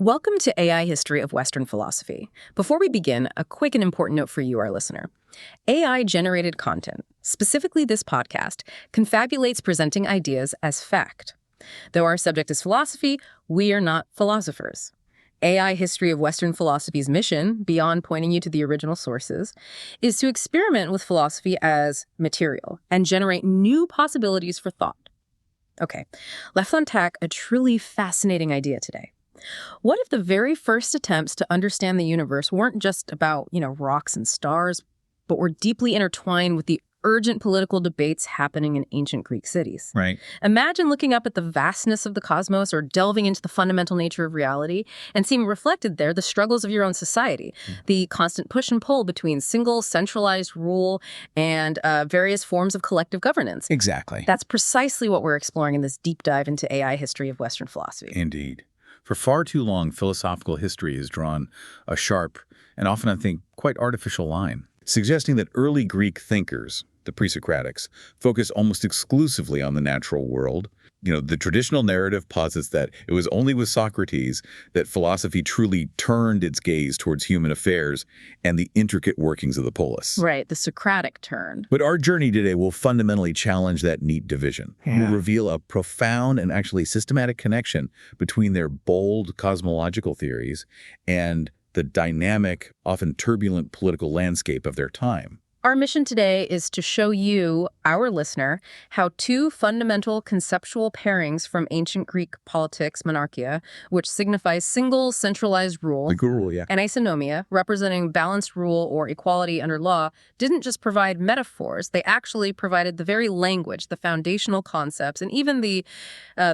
Welcome to AI History of Western Philosophy. Before we begin, a quick and important note for you, our listener. AI-generated content, specifically this podcast, confabulates presenting ideas as fact. Though our subject is philosophy, we are not philosophers. AI History of Western Philosophy's mission, beyond pointing you to the original sources, is to experiment with philosophy as material and generate new possibilities for thought. Okay, let's unpack a truly fascinating idea today. What if the very first attempts to understand the universe weren't just about, rocks and stars, but were deeply intertwined with the urgent political debates happening in ancient Greek cities? Right. Imagine looking up at the vastness of the cosmos or delving into the fundamental nature of reality and seeing reflected there the struggles of your own society, the constant push and pull between single centralized rule and various forms of collective governance. Exactly. That's precisely what we're exploring in this deep dive into AI history of Western philosophy. Indeed. For far too long, philosophical history has drawn a sharp and often, I think, quite artificial line, suggesting that early Greek thinkers, the Presocratics, focused almost exclusively on the natural world. The traditional narrative posits that it was only with Socrates that philosophy truly turned its gaze towards human affairs and the intricate workings of the polis. Right, the Socratic turn. But our journey today will fundamentally challenge that neat division. We'll reveal a profound and actually systematic connection between their bold cosmological theories and the dynamic, often turbulent political landscape of their time. Our mission today is to show you, our listener, how two fundamental conceptual pairings from ancient Greek politics, monarchia, which signifies single centralized rule, The rule, yeah. and isonomia, representing balanced rule or equality under law, didn't just provide metaphors, they actually provided the very language, the foundational concepts, and even the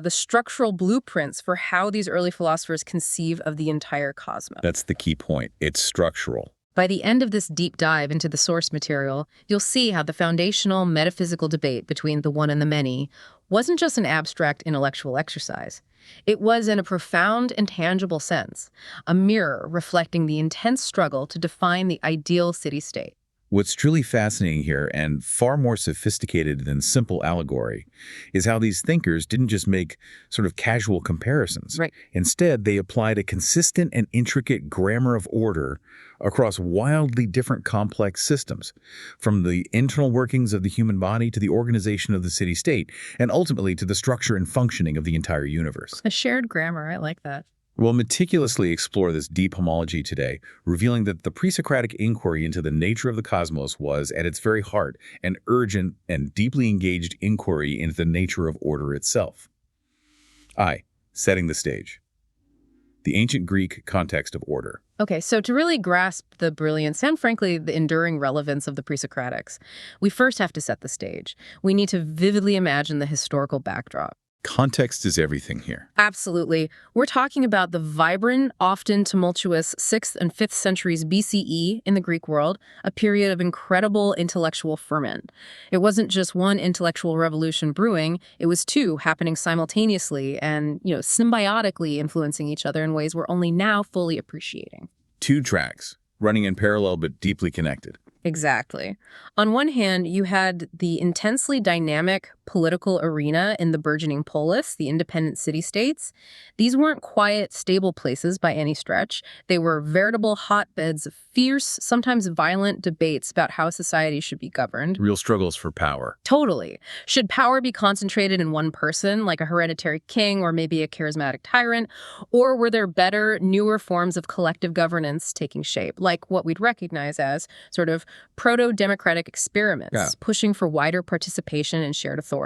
structural blueprints for how these early philosophers conceive of the entire cosmos. That's the key point. It's structural. By the end of this deep dive into the source material, you'll see how the foundational metaphysical debate between the one and the many wasn't just an abstract intellectual exercise. It was, in a profound and tangible sense, a mirror reflecting the intense struggle to define the ideal city-state. What's truly fascinating here, and far more sophisticated than simple allegory, is how these thinkers didn't just make sort of casual comparisons. Right. Instead, they applied a consistent and intricate grammar of order across wildly different complex systems, from the internal workings of the human body to the organization of the city-state, and ultimately to the structure and functioning of the entire universe. A shared grammar, I like that. We'll meticulously explore this deep homology today, revealing that the Presocratic inquiry into the nature of the cosmos was, at its very heart, an urgent and deeply engaged inquiry into the nature of order itself. Setting the stage. The ancient Greek context of order. Okay, so to really grasp the brilliance and, frankly, the enduring relevance of the Presocratics, we first have to set the stage. We need to vividly imagine the historical backdrop. Context is everything here. Absolutely. We're talking about the vibrant, often tumultuous 6th and 5th centuries BCE in the Greek world, a period of incredible intellectual ferment. It wasn't just one intellectual revolution brewing, it was two happening simultaneously and, symbiotically influencing each other in ways we're only now fully appreciating. Two tracks, running in parallel but deeply connected. Exactly. On one hand, you had the intensely dynamic political arena in the burgeoning polis, the independent city-states. These weren't quiet, stable places by any stretch. They were veritable hotbeds of fierce, sometimes violent debates about how society should be governed. Real struggles for power. Totally. Should power be concentrated in one person, like a hereditary king or maybe a charismatic tyrant? Or were there better, newer forms of collective governance taking shape, like what we'd recognize as sort of proto-democratic experiments, pushing for wider participation and shared authority?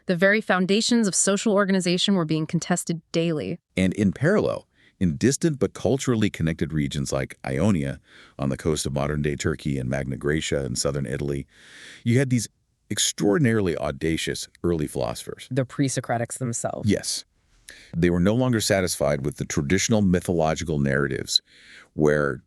The very foundations of social organization were being contested daily. And in parallel, in distant but culturally connected regions like Ionia, on the coast of modern-day Turkey, and Magna Graecia in southern Italy, you had these extraordinarily audacious early philosophers. The Presocratics themselves. Yes. They were no longer satisfied with the traditional mythological narratives where,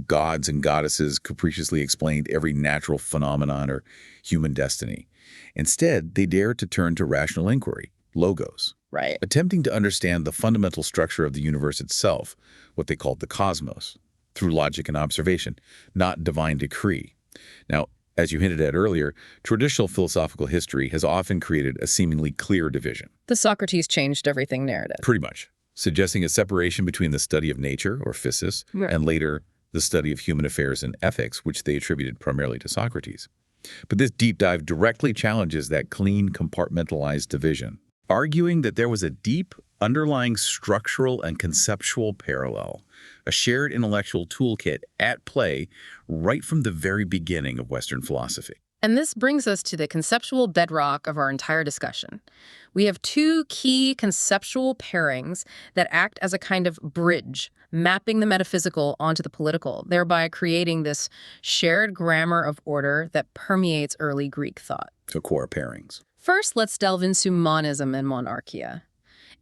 gods and goddesses capriciously explained every natural phenomenon or human destiny. Instead, they dared to turn to rational inquiry, logos. Right. Attempting to understand the fundamental structure of the universe itself, what they called the cosmos, through logic and observation, not divine decree. Now, as you hinted at earlier, traditional philosophical history has often created a seemingly clear division. The Socrates changed everything narrative. Pretty much. suggesting a separation between the study of nature, or physis, Right. and later the study of human affairs and ethics, which they attributed primarily to Socrates. But this deep dive directly challenges that clean, compartmentalized division, arguing that there was a deep, underlying structural and conceptual parallel, a shared intellectual toolkit at play right from the very beginning of Western philosophy. And this brings us to the conceptual bedrock of our entire discussion. We have two key conceptual pairings that act as a kind of bridge, mapping the metaphysical onto the political, thereby creating this shared grammar of order that permeates early Greek thought. So core pairings. First, let's delve into monism and monarchia.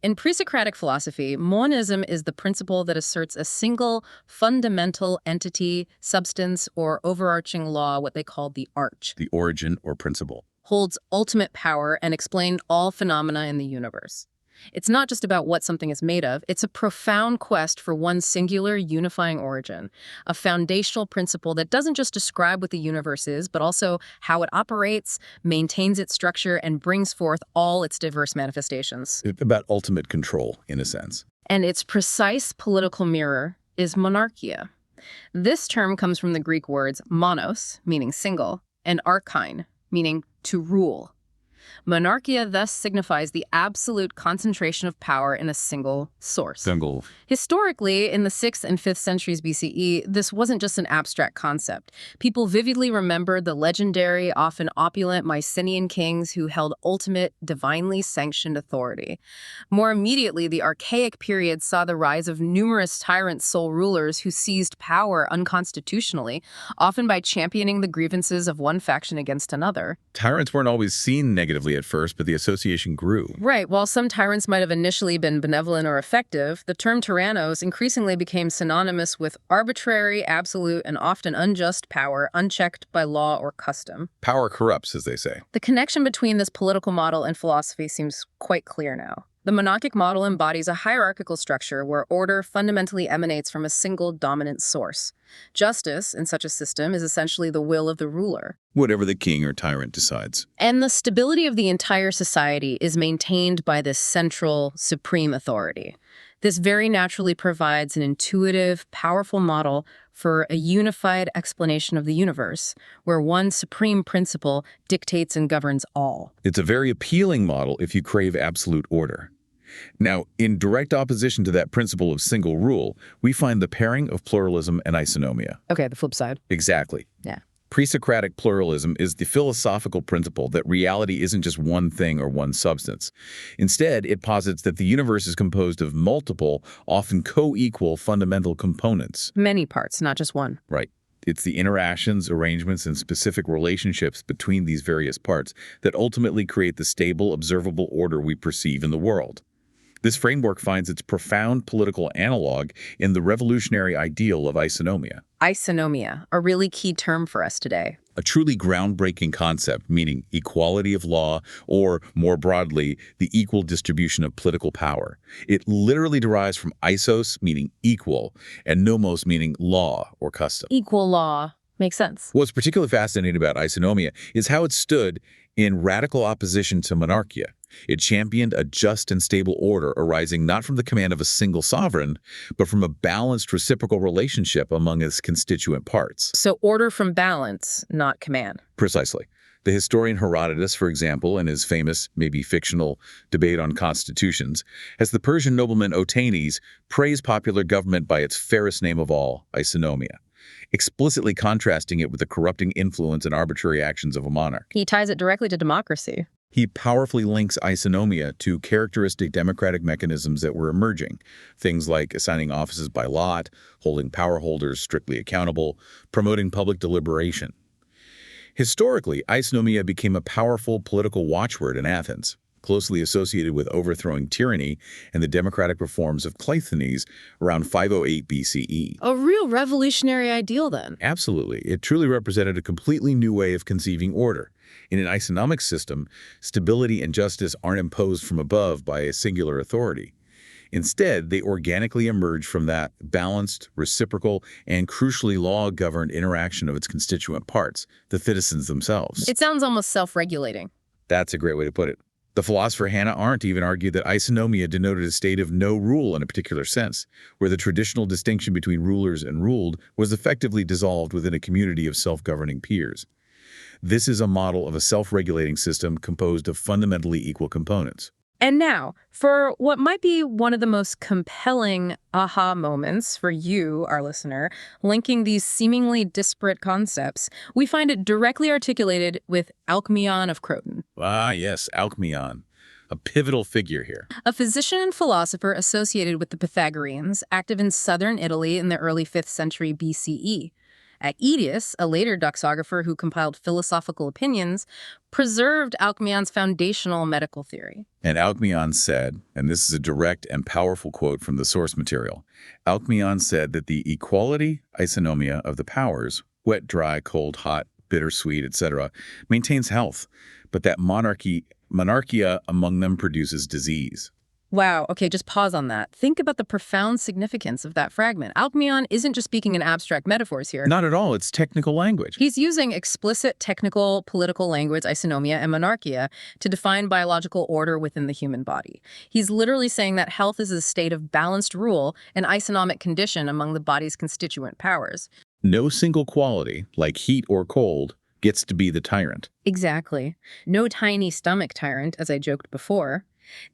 In Presocratic philosophy, monism is the principle that asserts a single fundamental entity, substance, or overarching law, what they call the arch, The origin or principle. holds ultimate power and explains all phenomena in the universe. It's not just about what something is made of, it's a profound quest for one singular unifying origin, a foundational principle that doesn't just describe what the universe is, but also how it operates, maintains its structure, and brings forth all its diverse manifestations. It's about ultimate control, in a sense. And its precise political mirror is monarchia. This term comes from the Greek words monos, meaning single, and archein, meaning to rule. Monarchia thus signifies the absolute concentration of power in a single source. Single. Historically, in the 6th and 5th centuries BCE, this wasn't just an abstract concept. People vividly remembered the legendary, often opulent Mycenaean kings who held ultimate, divinely sanctioned authority. More immediately, the archaic period saw the rise of numerous tyrant sole rulers who seized power unconstitutionally, often by championing the grievances of one faction against another. Tyrants weren't always seen negatively at first, but the association grew. Right. While some tyrants might have initially been benevolent or effective, the term tyrannos increasingly became synonymous with arbitrary, absolute, and often unjust power unchecked by law or custom. Power corrupts, as they say. The connection between this political model and philosophy seems quite clear now. The monarchic model embodies a hierarchical structure where order fundamentally emanates from a single dominant source. Justice, in such a system, is essentially the will of the ruler. Whatever the king or tyrant decides. And the stability of the entire society is maintained by this central, supreme authority. This very naturally provides an intuitive, powerful model for a unified explanation of the universe, where one supreme principle dictates and governs all. It's a very appealing model if you crave absolute order. Now, in direct opposition to that principle of single rule, we find the pairing of pluralism and isonomia. Okay, the flip side. Exactly. Yeah. Presocratic pluralism is the philosophical principle that reality isn't just one thing or one substance. Instead, it posits that the universe is composed of multiple, often co-equal fundamental components. Many parts, not just one. Right. It's the interactions, arrangements, and specific relationships between these various parts that ultimately create the stable, observable order we perceive in the world. This framework finds its profound political analog in the revolutionary ideal of isonomia. Isonomia, a really key term for us today. A truly groundbreaking concept, meaning equality of law, or more broadly, the equal distribution of political power. It literally derives from isos, meaning equal, and nomos, meaning law or custom. Equal law. Makes sense. What's particularly fascinating about isonomia is how it stood in radical opposition to monarchia. It championed a just and stable order arising not from the command of a single sovereign, but from a balanced reciprocal relationship among its constituent parts. So order from balance, not command. Precisely. The historian Herodotus, for example, in his famous, maybe fictional, debate on constitutions, has the Persian nobleman Otanes praise popular government by its fairest name of all, isonomia, explicitly contrasting it with the corrupting influence and arbitrary actions of a monarch. He ties it directly to democracy. He powerfully links isonomia to characteristic democratic mechanisms that were emerging, things like assigning offices by lot, holding power holders strictly accountable, promoting public deliberation. Historically, isonomia became a powerful political watchword in Athens, closely associated with overthrowing tyranny and the democratic reforms of Cleisthenes around 508 BCE. A real revolutionary ideal, then. Absolutely. It truly represented a completely new way of conceiving order. In an isonomic system, stability and justice aren't imposed from above by a singular authority. Instead, they organically emerge from that balanced, reciprocal, and crucially law-governed interaction of its constituent parts, the citizens themselves. It sounds almost self-regulating. That's a great way to put it. The philosopher Hannah Arendt even argued that isonomia denoted a state of no rule in a particular sense, where the traditional distinction between rulers and ruled was effectively dissolved within a community of self-governing peers. This is a model of a self-regulating system composed of fundamentally equal components. And now, for what might be one of the most compelling aha moments for you, our listener, linking these seemingly disparate concepts, we find it directly articulated with Alcmaeon of Croton. Ah, yes, Alcmaeon, a pivotal figure here. A physician and philosopher associated with the Pythagoreans, active in southern Italy in the early 5th century BCE. Aetius, a later doxographer who compiled philosophical opinions, preserved Alcmaeon's foundational medical theory. And Alcmaeon said, and this is a direct and powerful quote from the source material, Alcmaeon said that the equality, isonomia of the powers, wet, dry, cold, hot, bitter, sweet, etc., maintains health, but that monarchia among them produces disease. Wow, okay, just pause on that. Think about the profound significance of that fragment. Alcmaeon isn't just speaking in abstract metaphors here. Not at all, it's technical language. He's using explicit technical political language, isonomia and monarchia, to define biological order within the human body. He's literally saying that health is a state of balanced rule, an isonomic condition among the body's constituent powers. No single quality, like heat or cold, gets to be the tyrant. Exactly. No tiny stomach tyrant, as I joked before.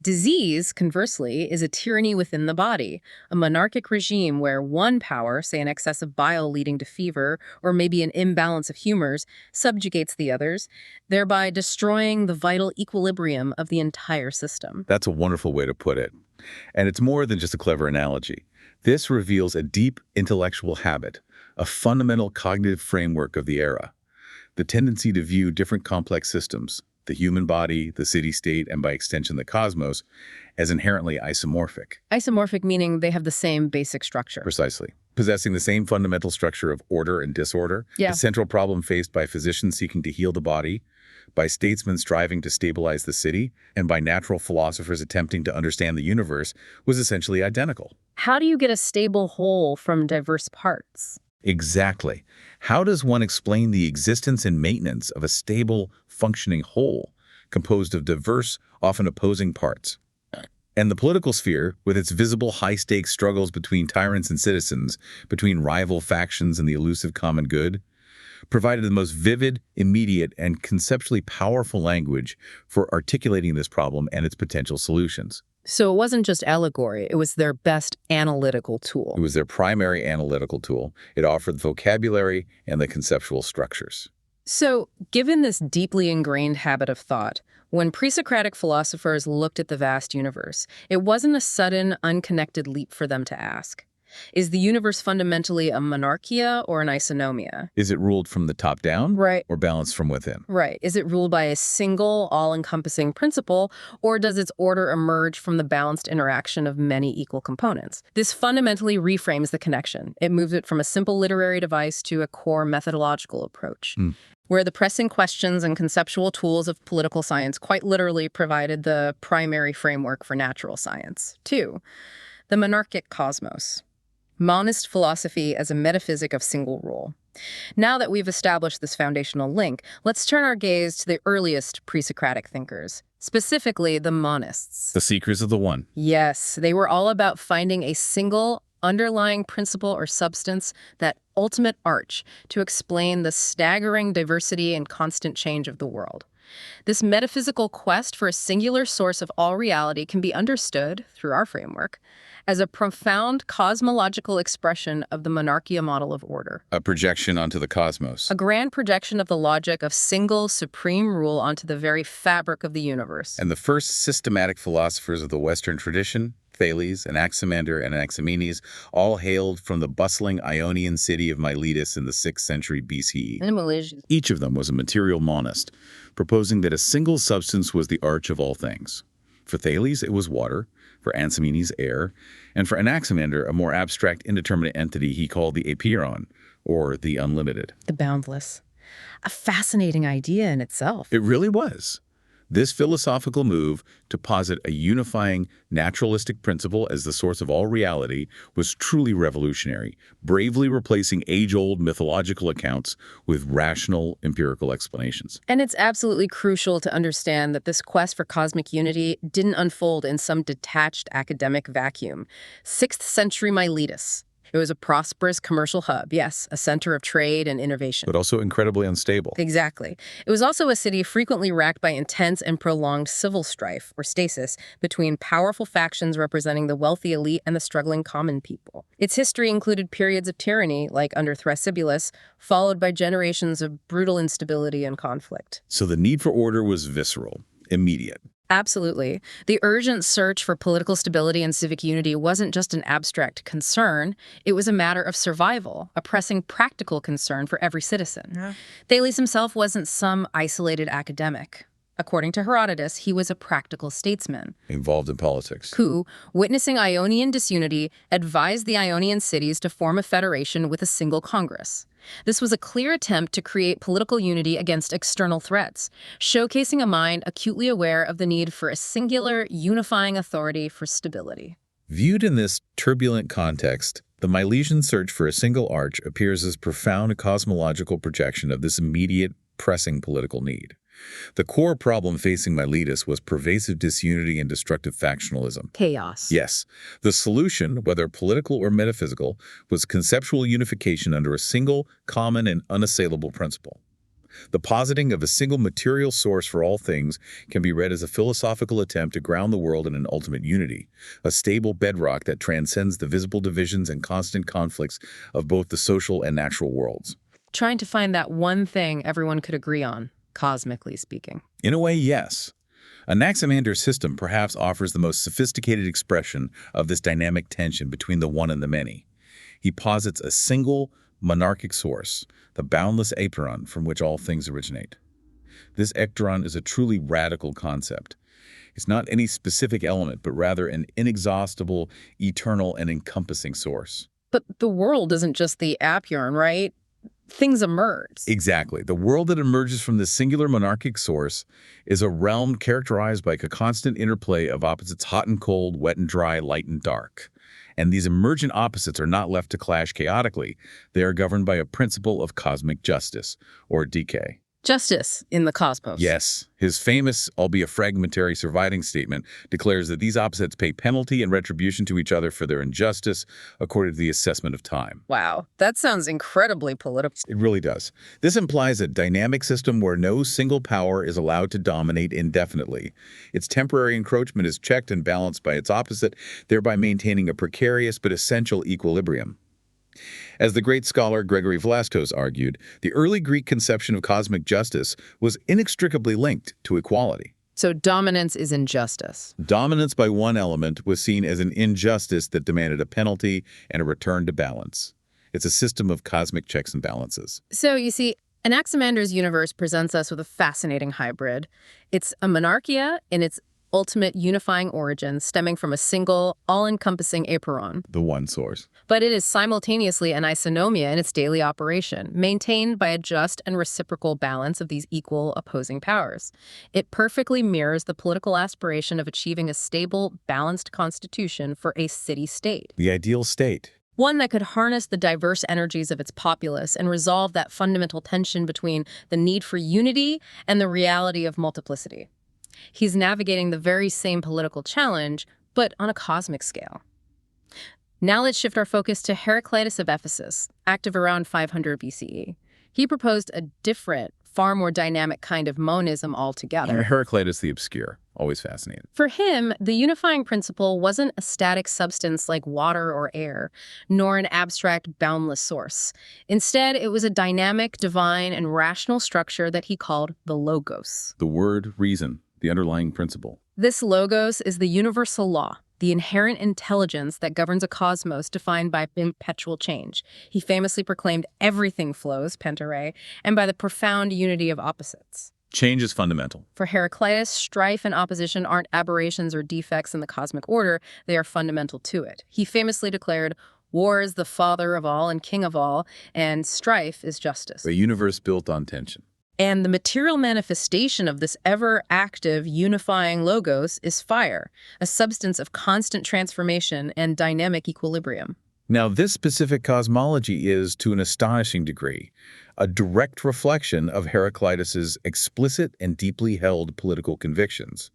Disease, conversely, is a tyranny within the body, a monarchic regime where one power, say an excess of bile leading to fever, or maybe an imbalance of humors, subjugates the others, thereby destroying the vital equilibrium of the entire system. That's a wonderful way to put it. And it's more than just a clever analogy. This reveals a deep intellectual habit, a fundamental cognitive framework of the era. The tendency to view different complex systems, the human body, the city-state, and by extension the cosmos, as inherently isomorphic. Isomorphic meaning they have the same basic structure. Precisely. Possessing the same fundamental structure of order and disorder, Yeah. the central problem faced by physicians seeking to heal the body, by statesmen striving to stabilize the city, and by natural philosophers attempting to understand the universe was essentially identical. How do you get a stable whole from diverse parts? Exactly. How does one explain the existence and maintenance of a stable, functioning whole, composed of diverse, often opposing parts? And the political sphere, with its visible high-stakes struggles between tyrants and citizens, between rival factions and the elusive common good, provided the most vivid, immediate, and conceptually powerful language for articulating this problem and its potential solutions. So it wasn't just allegory, it was their best analytical tool. It was their primary analytical tool. It offered the vocabulary and the conceptual structures. So, given this deeply ingrained habit of thought, when pre-Socratic philosophers looked at the vast universe, it wasn't a sudden, unconnected leap for them to ask, is the universe fundamentally a monarchia or an isonomia? Is it ruled from the top down? Right. Or balanced from within? Right. Is it ruled by a single, all-encompassing principle, or does its order emerge from the balanced interaction of many equal components? This fundamentally reframes the connection. It moves it from a simple literary device to a core methodological approach, where the pressing questions and conceptual tools of political science quite literally provided the primary framework for natural science. 2. The monarchic cosmos. Monist philosophy as a metaphysic of single rule. Now that we've established this foundational link, let's turn our gaze to the earliest pre-Socratic thinkers, specifically the monists. The seekers of the one. Yes, they were all about finding a single underlying principle or substance, that ultimate arch, to explain the staggering diversity and constant change of the world. This metaphysical quest for a singular source of all reality can be understood, through our framework, as a profound cosmological expression of the monarchia model of order. A projection onto the cosmos. A grand projection of the logic of single, supreme rule onto the very fabric of the universe. And the first systematic philosophers of the Western tradition, Thales, Anaximander, and Anaximenes, all hailed from the bustling Ionian city of Miletus in the 6th century BCE. Each of them was a material monist, proposing that a single substance was the arch of all things. For Thales, it was water, for Anaximenes, air, and for Anaximander, a more abstract, indeterminate entity he called the apeiron, or the unlimited. The boundless. A fascinating idea in itself. It really was. This philosophical move to posit a unifying naturalistic principle as the source of all reality was truly revolutionary, bravely replacing age-old mythological accounts with rational empirical explanations. And it's absolutely crucial to understand that this quest for cosmic unity didn't unfold in some detached academic vacuum. 6th century Miletus. It was a prosperous commercial hub, yes, a center of trade and innovation. But also incredibly unstable. Exactly. It was also a city frequently racked by intense and prolonged civil strife, or stasis, between powerful factions representing the wealthy elite and the struggling common people. Its history included periods of tyranny, like under Thrasybulus, followed by generations of brutal instability and conflict. So the need for order was visceral, immediate. Absolutely. The urgent search for political stability and civic unity wasn't just an abstract concern. It was a matter of survival, a pressing practical concern for every citizen. Yeah. Thales himself wasn't some isolated academic. According to Herodotus, he was a practical statesman. Involved in politics. Who, witnessing Ionian disunity, advised the Ionian cities to form a federation with a single congress. This was a clear attempt to create political unity against external threats, showcasing a mind acutely aware of the need for a singular, unifying authority for stability. Viewed in this turbulent context, the Milesian search for a single arch appears as profound cosmological projection of this immediate, pressing political need. The core problem facing Miletus was pervasive disunity and destructive factionalism. Chaos. Yes. The solution, whether political or metaphysical, was conceptual unification under a single, common, and unassailable principle. The positing of a single material source for all things can be read as a philosophical attempt to ground the world in an ultimate unity, a stable bedrock that transcends the visible divisions and constant conflicts of both the social and natural worlds. Trying to find that one thing everyone could agree on. Cosmically speaking. In a way, yes. Anaximander's system perhaps offers the most sophisticated expression of this dynamic tension between the one and the many. He posits a single monarchic source, the boundless aperon from which all things originate. This ekteron is a truly radical concept. It's not any specific element, but rather an inexhaustible, eternal, and encompassing source. But the world isn't just the aperon, right? Things emerge. Exactly. The world that emerges from this singular monarchic source is a realm characterized by a constant interplay of opposites hot and cold, wet and dry, light and dark. And these emergent opposites are not left to clash chaotically. They are governed by a principle of cosmic justice, or decay. Justice in the cosmos. Yes. His famous, albeit fragmentary, surviving statement declares that these opposites pay penalty and retribution to each other for their injustice according to the assessment of time. Wow, that sounds incredibly political. It really does. This implies a dynamic system where no single power is allowed to dominate indefinitely. Its temporary encroachment is checked and balanced by its opposite, thereby maintaining a precarious but essential equilibrium. As the great scholar Gregory Vlastos argued, the early Greek conception of cosmic justice was inextricably linked to equality. So dominance is injustice. Dominance by one element was seen as an injustice that demanded a penalty and a return to balance. It's a system of cosmic checks and balances. So you see, Anaximander's universe presents us with a fascinating hybrid. It's a monarchia in its ultimate unifying origin stemming from a single, all-encompassing aperon. The one source. But it is simultaneously an isonomia in its daily operation, maintained by a just and reciprocal balance of these equal opposing powers. It perfectly mirrors the political aspiration of achieving a stable, balanced constitution for a city-state. The ideal state. One that could harness the diverse energies of its populace and resolve that fundamental tension between the need for unity and the reality of multiplicity. He's navigating the very same political challenge, but on a cosmic scale. Now let's shift our focus to Heraclitus of Ephesus, active around 500 BCE. He proposed a different, far more dynamic kind of monism altogether. Heraclitus the Obscure, always fascinating. For him, the unifying principle wasn't a static substance like water or air, nor an abstract, boundless source. Instead, it was a dynamic, divine, and rational structure that he called the logos. The word reason, the underlying principle. This logos is the universal law, the inherent intelligence that governs a cosmos defined by perpetual change. He famously proclaimed everything flows, pentare, and by the profound unity of opposites. Change is fundamental. For Heraclitus, strife and opposition aren't aberrations or defects in the cosmic order, they are fundamental to it. He famously declared, war is the father of all and king of all, and strife is justice. A universe built on tension. And the material manifestation of this ever-active, unifying logos is fire, a substance of constant transformation and dynamic equilibrium. Now, this specific cosmology is, to an astonishing degree, a direct reflection of Heraclitus's explicit and deeply held political convictions.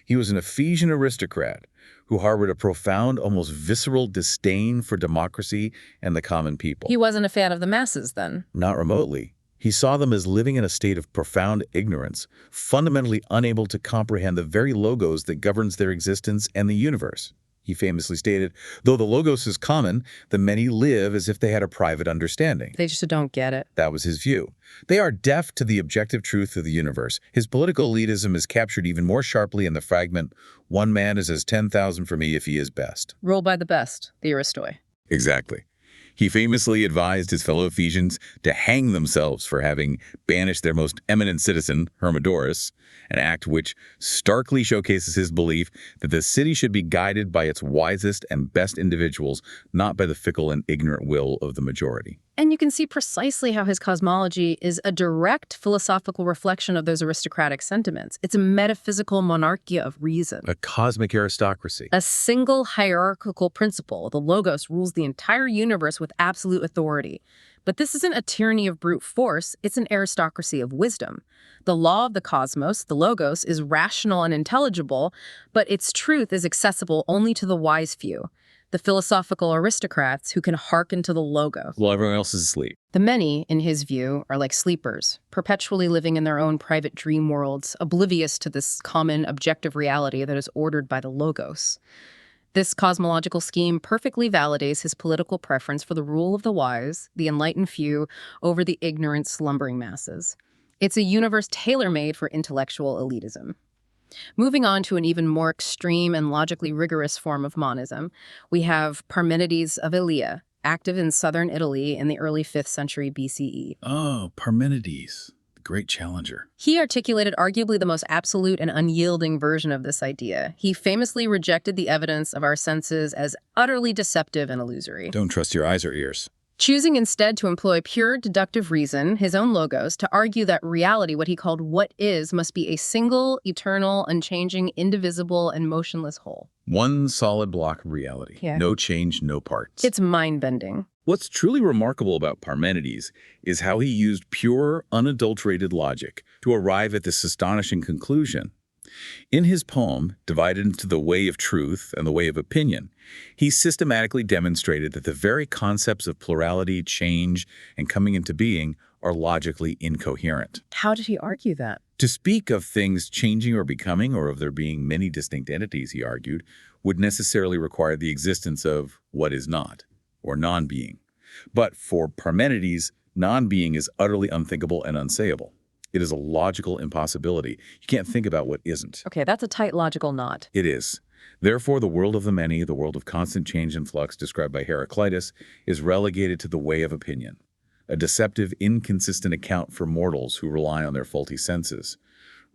He was an Ephesian aristocrat who harbored a profound, almost visceral disdain for democracy and the common people. He wasn't a fan of the masses, then? Not remotely. He saw them as living in a state of profound ignorance, fundamentally unable to comprehend the very logos that governs their existence and the universe. He famously stated, "Though the logos is common, the many live as if they had a private understanding." They just don't get it. That was his view. They are deaf to the objective truth of the universe. His political elitism is captured even more sharply in the fragment, "One man is as 10,000 for me if he is best." Rule by the best, the Aristoi. Exactly. He famously advised his fellow Ephesians to hang themselves for having banished their most eminent citizen, Hermodorus, an act which starkly showcases his belief that the city should be guided by its wisest and best individuals, not by the fickle and ignorant will of the majority. And you can see precisely how his cosmology is a direct philosophical reflection of those aristocratic sentiments. It's a metaphysical monarchia of reason. A cosmic aristocracy. A single hierarchical principle, the logos, rules the entire universe with absolute authority. But this isn't a tyranny of brute force, it's an aristocracy of wisdom. The law of the cosmos, the logos, is rational and intelligible, but its truth is accessible only to the wise few. The philosophical aristocrats who can hearken to the logos. While everyone else is asleep. The many, in his view, are like sleepers, perpetually living in their own private dream worlds, oblivious to this common objective reality that is ordered by the logos. This cosmological scheme perfectly validates his political preference for the rule of the wise, the enlightened few, over the ignorant, slumbering masses. It's a universe tailor-made for intellectual elitism. Moving on to an even more extreme and logically rigorous form of monism, we have Parmenides of Elea, active in southern Italy in the early 5th century BCE. Oh, Parmenides, the great challenger. He articulated arguably the most absolute and unyielding version of this idea. He famously rejected the evidence of our senses as utterly deceptive and illusory. Don't trust your eyes or ears. Choosing instead to employ pure deductive reason, his own logos, to argue that reality, what he called what is, must be a single, eternal, unchanging, indivisible, and motionless whole. One solid block of reality. Yeah. No change, no parts. It's mind-bending. What's truly remarkable about Parmenides is how he used pure, unadulterated logic to arrive at this astonishing conclusion. In his poem, divided into the way of truth and the way of opinion, he systematically demonstrated that the very concepts of plurality, change, and coming into being are logically incoherent. How did he argue that? To speak of things changing or becoming, or of there being many distinct entities, he argued, would necessarily require the existence of what is not, or non-being. But for Parmenides, non-being is utterly unthinkable and unsayable. It is a logical impossibility. You can't think about what isn't. Okay, that's a tight logical knot. It is. Therefore, the world of the many, the world of constant change and flux described by Heraclitus, is relegated to the way of opinion, a deceptive, inconsistent account for mortals who rely on their faulty senses.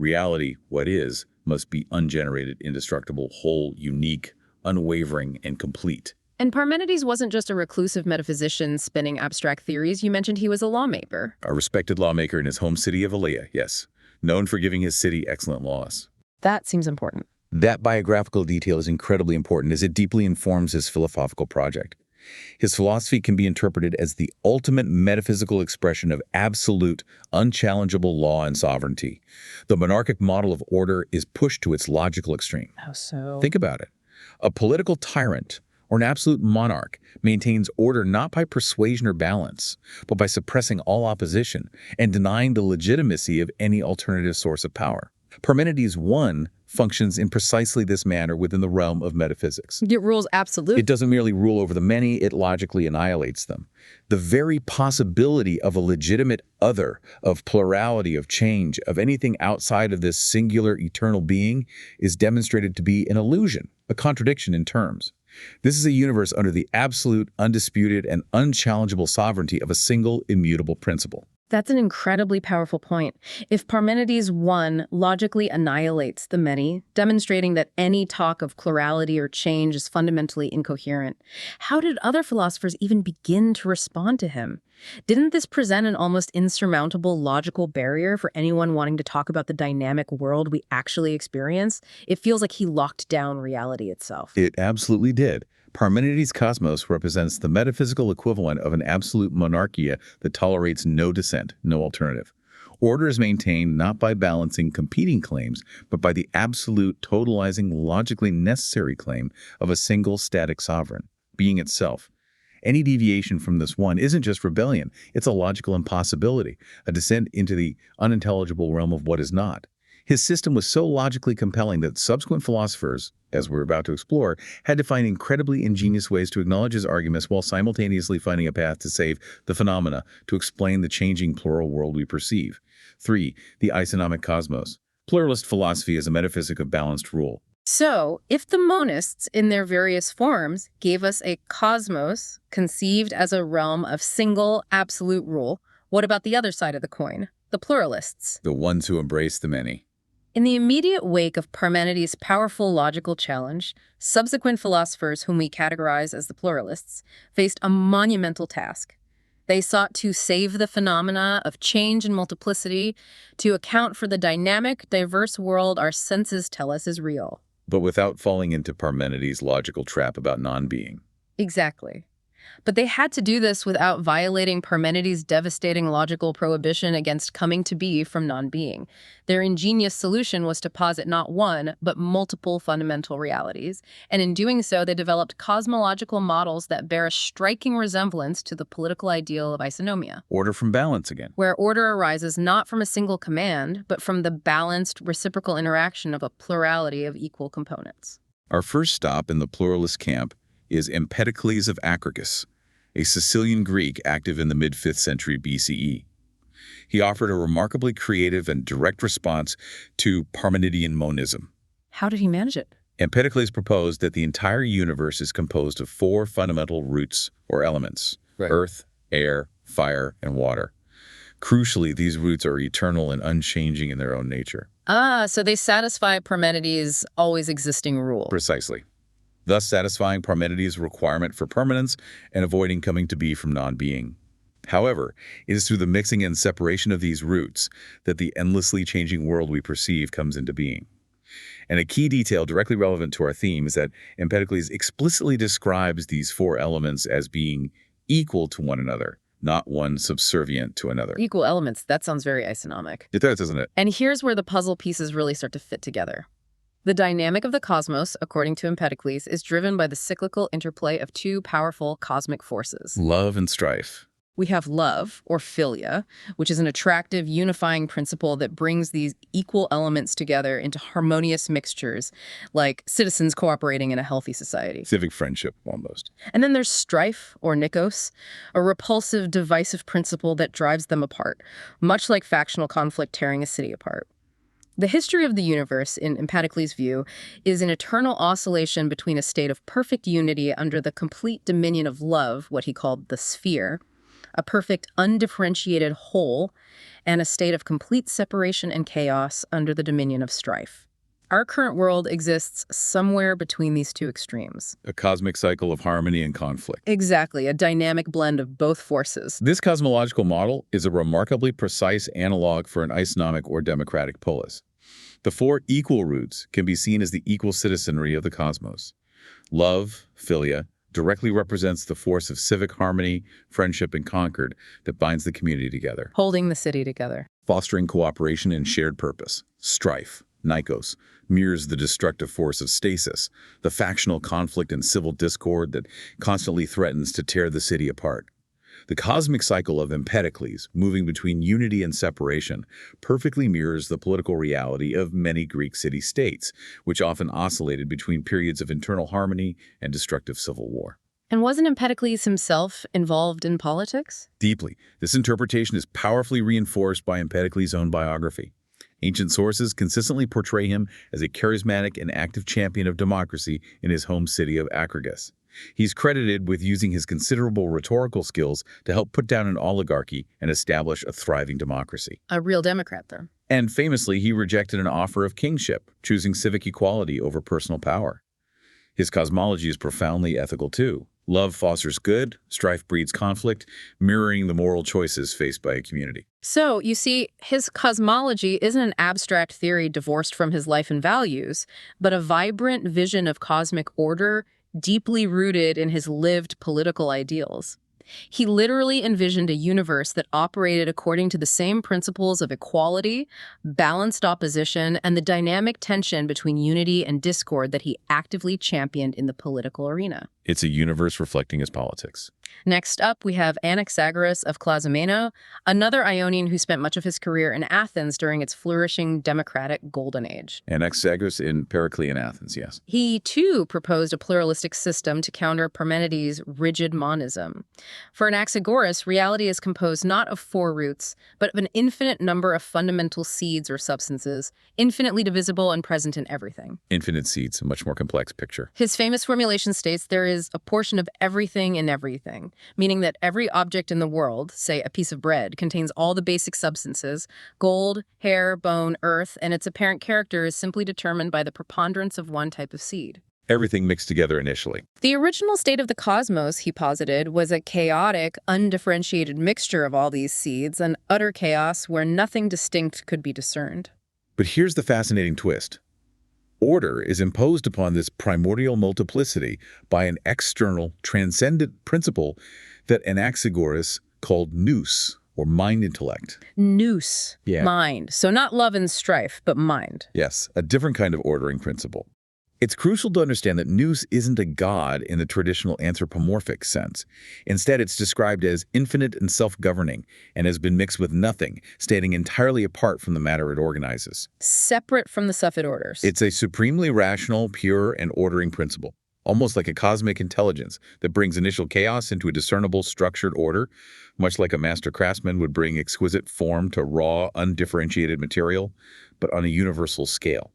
Reality, what is, must be ungenerated, indestructible, whole, unique, unwavering, and complete. And Parmenides wasn't just a reclusive metaphysician spinning abstract theories. You mentioned he was a lawmaker. A respected lawmaker in his home city of Elea, yes, known for giving his city excellent laws. That seems important. That biographical detail is incredibly important as it deeply informs his philosophical project. His philosophy can be interpreted as the ultimate metaphysical expression of absolute, unchallengeable law and sovereignty. The monarchic model of order is pushed to its logical extreme. How so? Think about it. A political tyrant or an absolute monarch maintains order not by persuasion or balance, but by suppressing all opposition and denying the legitimacy of any alternative source of power. Parmenides I functions in precisely this manner within the realm of metaphysics. It rules absolute. It doesn't merely rule over the many, it logically annihilates them. The very possibility of a legitimate other, of plurality, of change, of anything outside of this singular eternal being is demonstrated to be an illusion, a contradiction in terms. This is a universe under the absolute, undisputed, and unchallengeable sovereignty of a single immutable principle. That's an incredibly powerful point. If Parmenides 1 logically annihilates the many, demonstrating that any talk of plurality or change is fundamentally incoherent, how did other philosophers even begin to respond to him? Didn't this present an almost insurmountable logical barrier for anyone wanting to talk about the dynamic world we actually experience? It feels like he locked down reality itself. It absolutely did. Parmenides' cosmos represents the metaphysical equivalent of an absolute monarchia that tolerates no dissent, no alternative. Order is maintained not by balancing competing claims, but by the absolute, totalizing, logically necessary claim of a single static sovereign, being itself. Any deviation from this one isn't just rebellion, it's a logical impossibility, a descent into the unintelligible realm of what is not. His system was so logically compelling that subsequent philosophers, as we're about to explore, had to find incredibly ingenious ways to acknowledge his arguments while simultaneously finding a path to save the phenomena, to explain the changing plural world we perceive. 3. The isonomic cosmos. Pluralist philosophy is a metaphysic of balanced rule. So, if the monists, in their various forms, gave us a cosmos conceived as a realm of single, absolute rule, what about the other side of the coin, the pluralists? The ones who embrace the many. In the immediate wake of Parmenides' powerful logical challenge, subsequent philosophers whom we categorize as the pluralists faced a monumental task. They sought to save the phenomena of change and multiplicity, to account for the dynamic, diverse world our senses tell us is real. But without falling into Parmenides' logical trap about non-being. Exactly. But they had to do this without violating Parmenides' devastating logical prohibition against coming to be from non-being. Their ingenious solution was to posit not one, but multiple fundamental realities. And in doing so, they developed cosmological models that bear a striking resemblance to the political ideal of isonomia. Order from balance again. Where order arises not from a single command, but from the balanced reciprocal interaction of a plurality of equal components. Our first stop in the pluralist camp is Empedocles of Acragas, a Sicilian Greek active in the mid-5th century BCE. He offered a remarkably creative and direct response to Parmenidean monism. How did he manage it? Empedocles proposed that the entire universe is composed of 4 fundamental roots or elements: earth, air, fire, and water. Crucially, these roots are eternal and unchanging in their own nature. So they satisfy Parmenides' always existing rule. Precisely. Thus satisfying Parmenides' requirement for permanence and avoiding coming to be from non-being. However, it is through the mixing and separation of these roots that the endlessly changing world we perceive comes into being. And a key detail directly relevant to our theme is that Empedocles explicitly describes these 4 elements as being equal to one another, not one subservient to another. Equal elements, that sounds very isonomic. It does, doesn't it? And here's where the puzzle pieces really start to fit together. The dynamic of the cosmos, according to Empedocles, is driven by the cyclical interplay of 2 powerful cosmic forces. Love and strife. We have love, or philia, which is an attractive, unifying principle that brings these equal elements together into harmonious mixtures, like citizens cooperating in a healthy society. Civic friendship, almost. And then there's strife, or nikos, a repulsive, divisive principle that drives them apart, much like factional conflict tearing a city apart. The history of the universe, in Empedocles' view, is an eternal oscillation between a state of perfect unity under the complete dominion of love, what he called the sphere, a perfect, undifferentiated whole, and a state of complete separation and chaos under the dominion of strife. Our current world exists somewhere between these 2 extremes. A cosmic cycle of harmony and conflict. Exactly, a dynamic blend of both forces. This cosmological model is a remarkably precise analog for an isonomic or democratic polis. The 4 equal roots can be seen as the equal citizenry of the cosmos. Love, philia, directly represents the force of civic harmony, friendship, and concord that binds the community together. Holding the city together. Fostering cooperation and shared purpose. Strife, nikos, mirrors the destructive force of stasis, the factional conflict and civil discord that constantly threatens to tear the city apart. The cosmic cycle of Empedocles, moving between unity and separation, perfectly mirrors the political reality of many Greek city-states, which often oscillated between periods of internal harmony and destructive civil war. And wasn't Empedocles himself involved in politics? Deeply. This interpretation is powerfully reinforced by Empedocles' own biography. Ancient sources consistently portray him as a charismatic and active champion of democracy in his home city of Acragas. He's credited with using his considerable rhetorical skills to help put down an oligarchy and establish a thriving democracy. A real Democrat, though. And famously, he rejected an offer of kingship, choosing civic equality over personal power. His cosmology is profoundly ethical, too. Love fosters good, strife breeds conflict, mirroring the moral choices faced by a community. So, you see, his cosmology isn't an abstract theory divorced from his life and values, but a vibrant vision of cosmic order deeply rooted in his lived political ideals. He literally envisioned a universe that operated according to the same principles of equality, balanced opposition, and the dynamic tension between unity and discord that he actively championed in the political arena. It's a universe reflecting his politics. Next up, we have Anaxagoras of Clazomeno, another Ionian who spent much of his career in Athens during its flourishing democratic golden age. Anaxagoras in Pericles in Athens, yes. He, too, proposed a pluralistic system to counter Parmenides' rigid monism. For Anaxagoras, reality is composed not of four roots, but of an infinite number of fundamental seeds or substances, infinitely divisible and present in everything. Infinite seeds, a much more complex picture. His famous formulation states there is a portion of everything in everything, meaning that every object in the world, say a piece of bread, contains all the basic substances, gold, hair, bone, earth, and its apparent character is simply determined by the preponderance of one type of seed. Everything mixed together initially. The original state of the cosmos, he posited, was a chaotic, undifferentiated mixture of all these seeds, an utter chaos where nothing distinct could be discerned. But here's the fascinating twist. Order is imposed upon this primordial multiplicity by an external, transcendent principle that Anaxagoras called nous, or mind intellect. Nous, Yeah. mind. So not love and strife, but mind. Yes, a different kind of ordering principle. It's crucial to understand that nous isn't a god in the traditional anthropomorphic sense. Instead, it's described as infinite and self-governing and has been mixed with nothing, standing entirely apart from the matter it organizes. Separate from the stuff it orders. It's a supremely rational, pure, and ordering principle, almost like a cosmic intelligence that brings initial chaos into a discernible, structured order, much like a master craftsman would bring exquisite form to raw, undifferentiated material, but on a universal scale.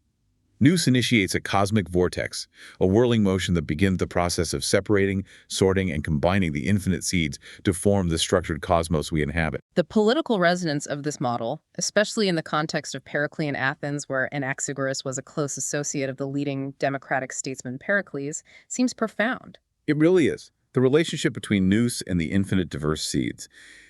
Nous initiates a cosmic vortex, a whirling motion that begins the process of separating, sorting, and combining the infinite seeds to form the structured cosmos we inhabit. The political resonance of this model, especially in the context of Pericles in Athens, where Anaxagoras was a close associate of the leading democratic statesman Pericles, seems profound. It really is. The relationship between nous and the infinite diverse seeds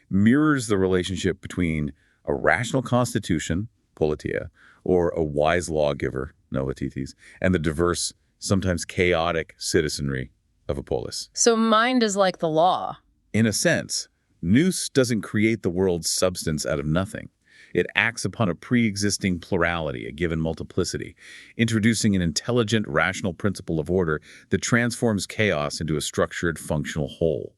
mirrors the relationship between a rational constitution, politia, or a wise lawgiver, noetites, and the diverse, sometimes chaotic citizenry of a polis. So mind is like the law. In a sense, nous doesn't create the world's substance out of nothing. It acts upon a pre-existing plurality, a given multiplicity, introducing an intelligent, rational principle of order that transforms chaos into a structured, functional whole.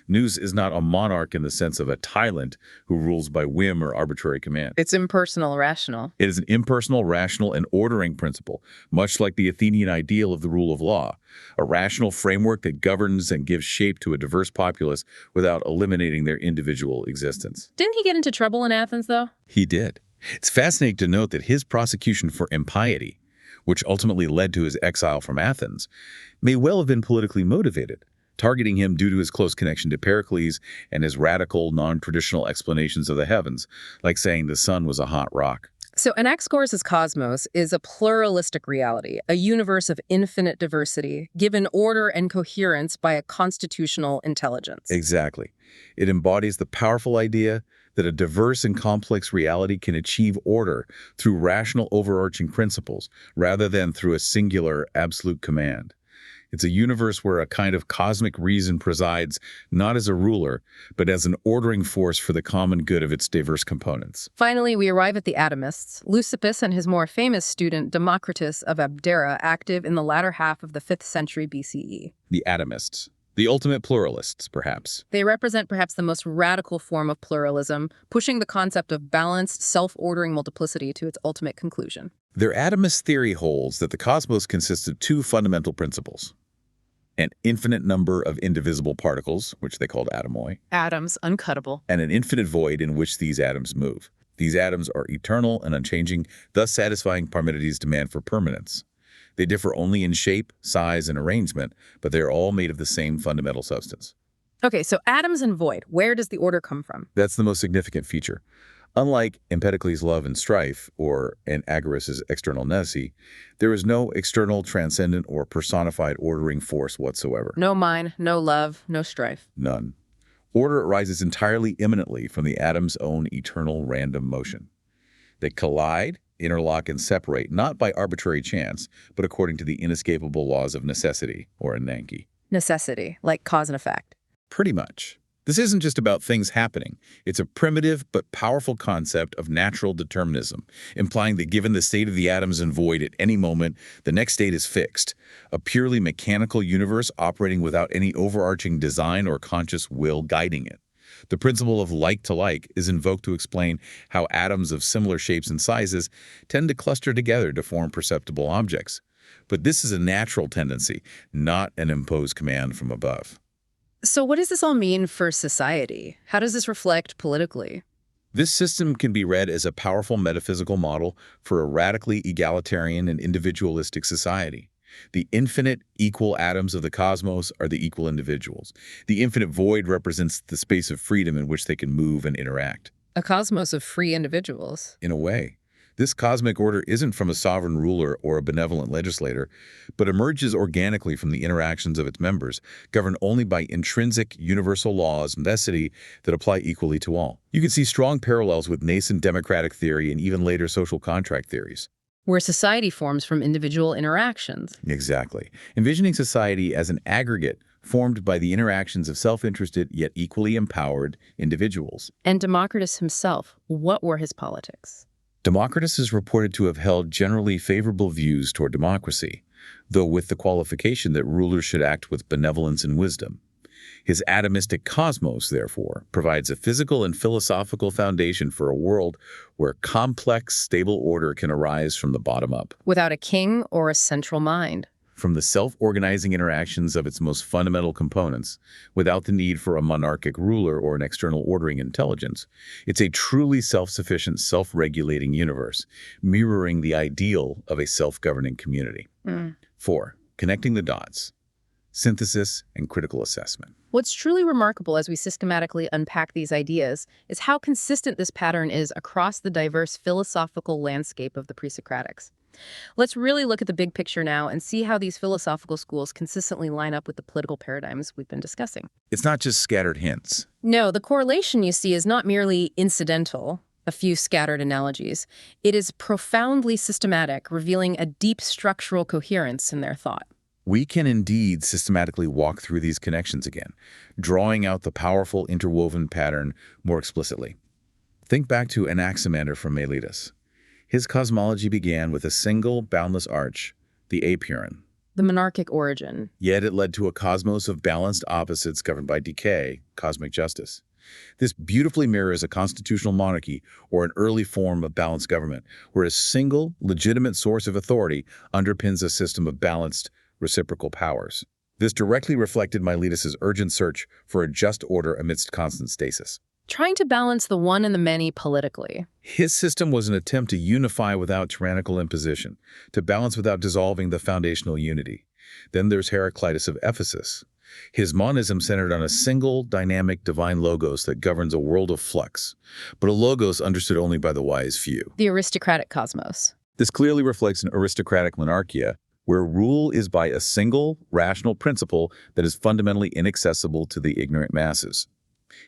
Nous is not a monarch in the sense of a tyrant who rules by whim or arbitrary command. It's impersonal, rational. It is an impersonal, rational, and ordering principle, much like the Athenian ideal of the rule of law, a rational framework that governs and gives shape to a diverse populace without eliminating their individual existence. Didn't he get into trouble in Athens, though? He did. It's fascinating to note that his prosecution for impiety, which ultimately led to his exile from Athens, may well have been politically motivated, targeting him due to his close connection to Pericles and his radical, non-traditional explanations of the heavens, like saying the sun was a hot rock. So Anaxagoras' cosmos is a pluralistic reality, a universe of infinite diversity, given order and coherence by a constitutional intelligence. Exactly. It embodies the powerful idea that a diverse and complex reality can achieve order through rational overarching principles rather than through a singular, absolute command. It's a universe where a kind of cosmic reason presides not as a ruler, but as an ordering force for the common good of its diverse components. Finally, we arrive at the Atomists, Leucippus and his more famous student Democritus of Abdera, active in the latter half of the 5th century BCE. The Atomists. The ultimate pluralists, perhaps. They represent perhaps the most radical form of pluralism, pushing the concept of balanced, self-ordering multiplicity to its ultimate conclusion. Their atomist theory holds that the cosmos consists of two fundamental principles: an infinite number of indivisible particles, which they called atomoi, Atoms, uncuttable. and an infinite void in which these atoms move. These atoms are eternal and unchanging, thus satisfying Parmenides' demand for permanence. They differ only in shape, size, and arrangement, but they are all made of the same fundamental substance. Okay, so atoms and void, where does the order come from? That's the most significant feature. Unlike Empedocles' love and strife, or Anaxagoras' external necessity, there is no external, transcendent, or personified ordering force whatsoever. No mind, no love, no strife. None. Order arises entirely immanently from the atom's own eternal random motion. They collide, interlock, and separate, not by arbitrary chance, but according to the inescapable laws of necessity, or Ananke. Necessity, like cause and effect. Pretty much. This isn't just about things happening. It's a primitive but powerful concept of natural determinism, implying that given the state of the atoms and void at any moment, the next state is fixed. A purely mechanical universe operating without any overarching design or conscious will guiding it. The principle of like to like is invoked to explain how atoms of similar shapes and sizes tend to cluster together to form perceptible objects. But this is a natural tendency, not an imposed command from above. So what does this all mean for society? How does this reflect politically? This system can be read as a powerful metaphysical model for a radically egalitarian and individualistic society. The infinite, equal atoms of the cosmos are the equal individuals. The infinite void represents the space of freedom in which they can move and interact. A cosmos of free individuals. In a way, this cosmic order isn't from a sovereign ruler or a benevolent legislator, but emerges organically from the interactions of its members, governed only by intrinsic universal laws of necessity that apply equally to all. You can see strong parallels with nascent democratic theory and even later social contract theories. Where society forms from individual interactions. Exactly. Envisioning society as an aggregate formed by the interactions of self-interested yet equally empowered individuals. And Democritus himself, what were his politics? Democritus is reported to have held generally favorable views toward democracy, though with the qualification that rulers should act with benevolence and wisdom. His atomistic cosmos, therefore, provides a physical and philosophical foundation for a world where complex, stable order can arise from the bottom up. Without a king or a central mind. From the self-organizing interactions of its most fundamental components, without the need for a monarchic ruler or an external ordering intelligence. It's a truly self-sufficient, self-regulating universe, mirroring the ideal of a self-governing community. 4. Connecting the dots. Synthesis and critical assessment. What's truly remarkable as we systematically unpack these ideas is how consistent this pattern is across the diverse philosophical landscape of the Presocratics. Let's really look at the big picture now and see how these philosophical schools consistently line up with the political paradigms we've been discussing. It's not just scattered hints. No, the correlation you see is not merely incidental, a few scattered analogies. It is profoundly systematic, revealing a deep structural coherence in their thought. We can indeed systematically walk through these connections again, drawing out the powerful interwoven pattern more explicitly. Think back to Anaximander from Miletus. His cosmology began with a single, boundless arch, the Apeiron. The monarchic origin. Yet it led to a cosmos of balanced opposites governed by decay, cosmic justice. This beautifully mirrors a constitutional monarchy or an early form of balanced government, where a single, legitimate source of authority underpins a system of balanced, reciprocal powers. This directly reflected Miletus's urgent search for a just order amidst constant stasis. Trying to balance the one and the many politically. His system was an attempt to unify without tyrannical imposition, to balance without dissolving the foundational unity. Then there's Heraclitus of Ephesus. His monism centered on a single, dynamic, divine logos that governs a world of flux, but a logos understood only by the wise few. The aristocratic cosmos. This clearly reflects an aristocratic monarchia, where rule is by a single, rational principle that is fundamentally inaccessible to the ignorant masses.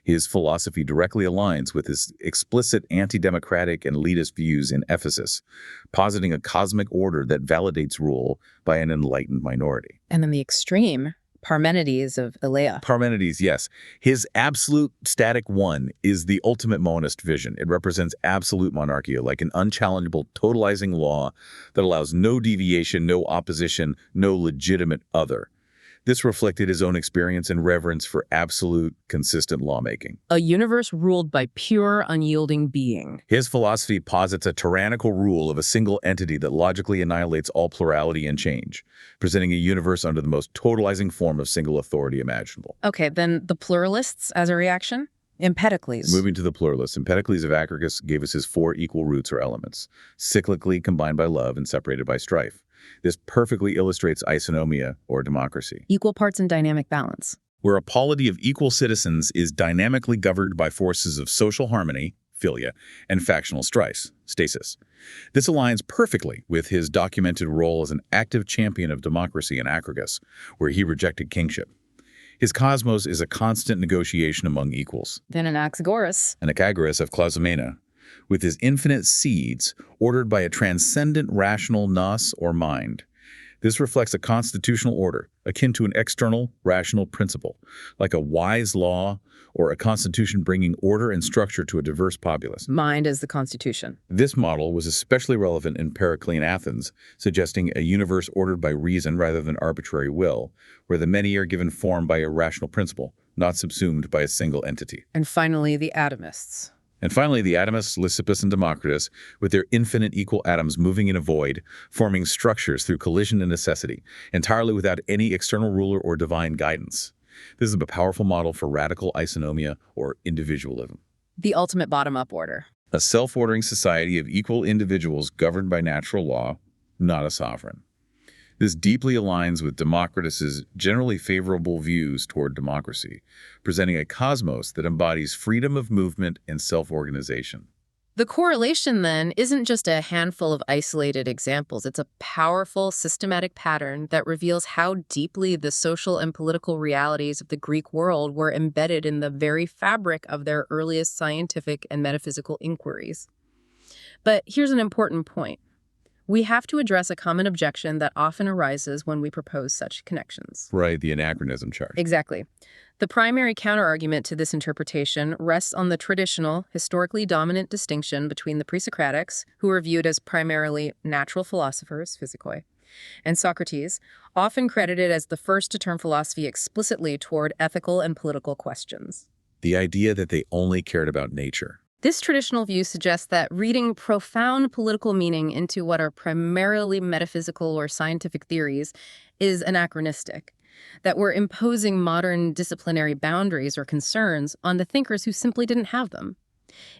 His philosophy directly aligns with his explicit anti-democratic and elitist views in Ephesus, positing a cosmic order that validates rule by an enlightened minority. And then the extreme, Parmenides of Elea. Parmenides, yes. His absolute static one is the ultimate monist vision. It represents absolute monarchia, like an unchallengeable, totalizing law that allows no deviation, no opposition, no legitimate other. This reflected his own experience and reverence for absolute, consistent lawmaking. A universe ruled by pure, unyielding being. His philosophy posits a tyrannical rule of a single entity that logically annihilates all plurality and change, presenting a universe under the most totalizing form of single authority imaginable. Okay, then the pluralists as a reaction? Empedocles. Moving to the pluralists, Empedocles of Atomists gave us his 4 equal roots or elements, cyclically combined by love and separated by strife. This perfectly illustrates isonomia, or democracy, Equal parts and dynamic balance. where a polity of equal citizens is dynamically governed by forces of social harmony, philia, and factional strife, stasis. This aligns perfectly with his documented role as an active champion of democracy in Acragas, where he rejected kingship. His cosmos is a constant negotiation among equals. Then Anaxagoras. An Anaxagoras of Clazomena, with his infinite seeds ordered by a transcendent rational nous or mind. This reflects a constitutional order, akin to an external, rational principle, like a wise law or a constitution bringing order and structure to a diverse populace. Mind as the constitution. This model was especially relevant in Periclean Athens, suggesting a universe ordered by reason rather than arbitrary will, where the many are given form by a rational principle, not subsumed by a single entity. And finally, the Atomists. And finally, the Atomists, Lysippus and Democritus, with their infinite equal atoms moving in a void, forming structures through collision and necessity, entirely without any external ruler or divine guidance. This is a powerful model for radical isonomia or individualism. The ultimate bottom-up order. A self-ordering society of equal individuals governed by natural law, not a sovereign. This deeply aligns with Democritus's generally favorable views toward democracy, presenting a cosmos that embodies freedom of movement and self-organization. The correlation, then, isn't just a handful of isolated examples. It's a powerful, systematic pattern that reveals how deeply the social and political realities of the Greek world were embedded in the very fabric of their earliest scientific and metaphysical inquiries. But here's an important point. We have to address a common objection that often arises when we propose such connections. Right, the anachronism charge. Exactly. The primary counterargument to this interpretation rests on the traditional, historically dominant distinction between the Presocratics, who were viewed as primarily natural philosophers, physikoi, and Socrates, often credited as the first to turn philosophy explicitly toward ethical and political questions. The idea that they only cared about nature. This traditional view suggests that reading profound political meaning into what are primarily metaphysical or scientific theories is anachronistic, that we're imposing modern disciplinary boundaries or concerns on the thinkers who simply didn't have them.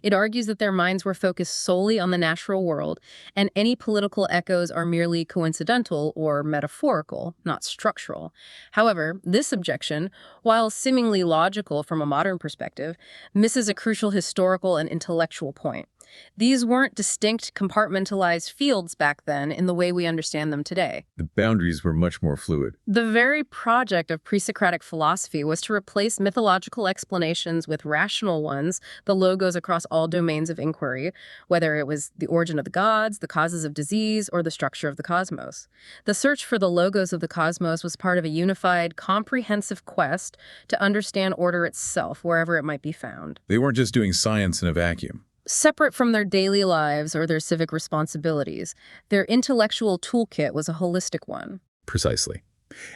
It argues that their minds were focused solely on the natural world, and any political echoes are merely coincidental or metaphorical, not structural. However, this objection, while seemingly logical from a modern perspective, misses a crucial historical and intellectual point. These weren't distinct, compartmentalized fields back then in the way we understand them today. The boundaries were much more fluid. The very project of Presocratic philosophy was to replace mythological explanations with rational ones, the logos across all domains of inquiry, whether it was the origin of the gods, the causes of disease, or the structure of the cosmos. The search for the logos of the cosmos was part of a unified, comprehensive quest to understand order itself, wherever it might be found. They weren't just doing science in a vacuum. Separate from their daily lives or their civic responsibilities, their intellectual toolkit was a holistic one. Precisely.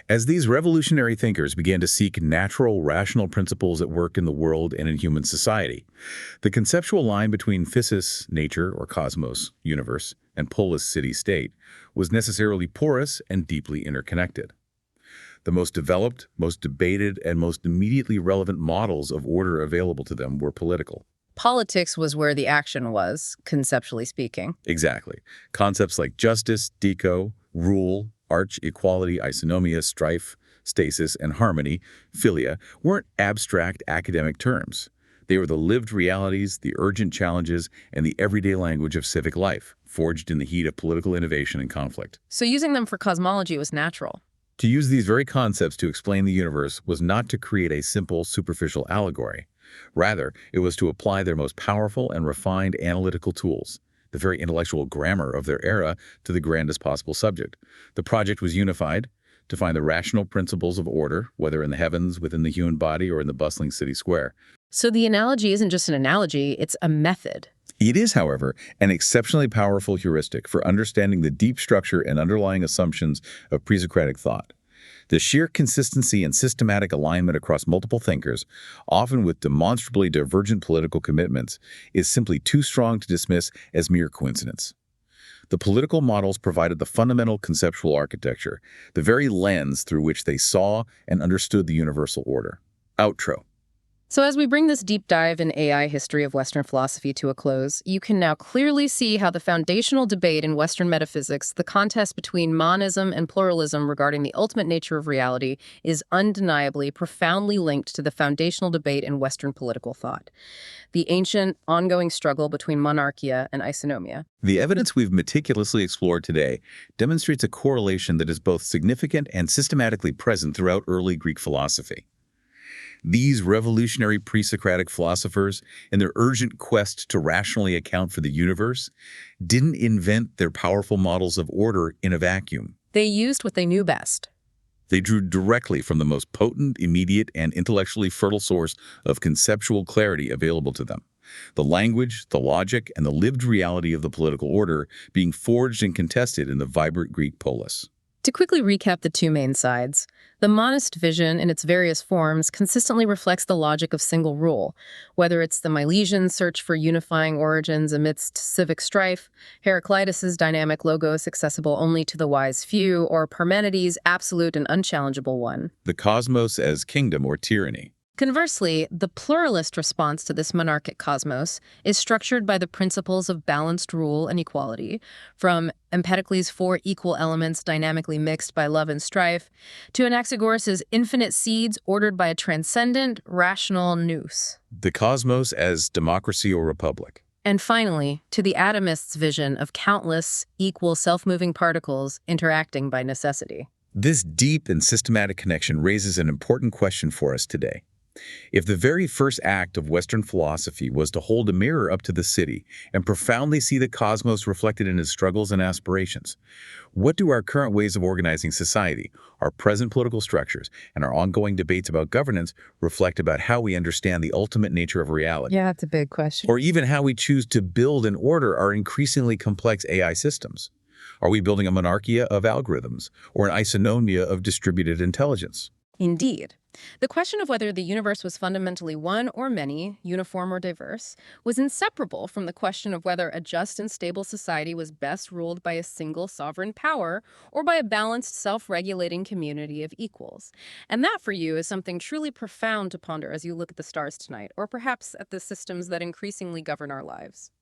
As these revolutionary thinkers began to seek natural, rational principles at work in the world and in human society, the conceptual line between physis, nature or cosmos, universe, and polis, city-state, was necessarily porous and deeply interconnected. The most developed, most debated, and most immediately relevant models of order available to them were political. Politics was where the action was, conceptually speaking. Exactly. Concepts like justice, deco, rule, arch, equality, isonomia, strife, stasis, and harmony, philia, weren't abstract academic terms. They were the lived realities, the urgent challenges, and the everyday language of civic life, forged in the heat of political innovation and conflict. So using them for cosmology was natural. To use these very concepts to explain the universe was not to create a simple, superficial allegory. Rather, it was to apply their most powerful and refined analytical tools, the very intellectual grammar of their era, to the grandest possible subject. The project was unified to find the rational principles of order, whether in the heavens, within the human body, or in the bustling city square. So the analogy isn't just an analogy, it's a method. It is, however, an exceptionally powerful heuristic for understanding the deep structure and underlying assumptions of Presocratic thought. The sheer consistency and systematic alignment across multiple thinkers, often with demonstrably divergent political commitments, is simply too strong to dismiss as mere coincidence. The political models provided the fundamental conceptual architecture, the very lens through which they saw and understood the universal order. Outro. So as we bring this deep dive in AI history of Western philosophy to a close, you can now clearly see how the foundational debate in Western metaphysics, the contest between monism and pluralism regarding the ultimate nature of reality, is undeniably profoundly linked to the foundational debate in Western political thought, the ancient, ongoing struggle between monarchia and isonomia. The evidence we've meticulously explored today demonstrates a correlation that is both significant and systematically present throughout early Greek philosophy. These revolutionary pre-Socratic philosophers, in their urgent quest to rationally account for the universe, didn't invent their powerful models of order in a vacuum. They used what they knew best. They drew directly from the most potent, immediate, and intellectually fertile source of conceptual clarity available to them: the language, the logic, and the lived reality of the political order being forged and contested in the vibrant Greek polis. To quickly recap the two main sides, the monist vision in its various forms consistently reflects the logic of single rule, whether it's the Milesian search for unifying origins amidst civic strife, Heraclitus' dynamic logos accessible only to the wise few, or Parmenides' absolute and unchallengeable one. The cosmos as kingdom or tyranny. Conversely, the pluralist response to this monarchic cosmos is structured by the principles of balanced rule and equality, from Empedocles' four equal elements dynamically mixed by love and strife, to Anaxagoras' infinite seeds ordered by a transcendent, rational nous. The cosmos as democracy or republic. And finally, to the Atomists' vision of countless, equal self-moving particles interacting by necessity. This deep and systematic connection raises an important question for us today. If the very first act of Western philosophy was to hold a mirror up to the city and profoundly see the cosmos reflected in its struggles and aspirations, what do our current ways of organizing society, our present political structures, and our ongoing debates about governance reflect about how we understand the ultimate nature of reality? Yeah, that's a big question. Or even how we choose to build and order our increasingly complex AI systems? Are we building a monarchia of algorithms or an isonomia of distributed intelligence? Indeed. The question of whether the universe was fundamentally one or many, uniform or diverse, was inseparable from the question of whether a just and stable society was best ruled by a single sovereign power or by a balanced, self-regulating community of equals. And that, for you, is something truly profound to ponder as you look at the stars tonight, or perhaps at the systems that increasingly govern our lives.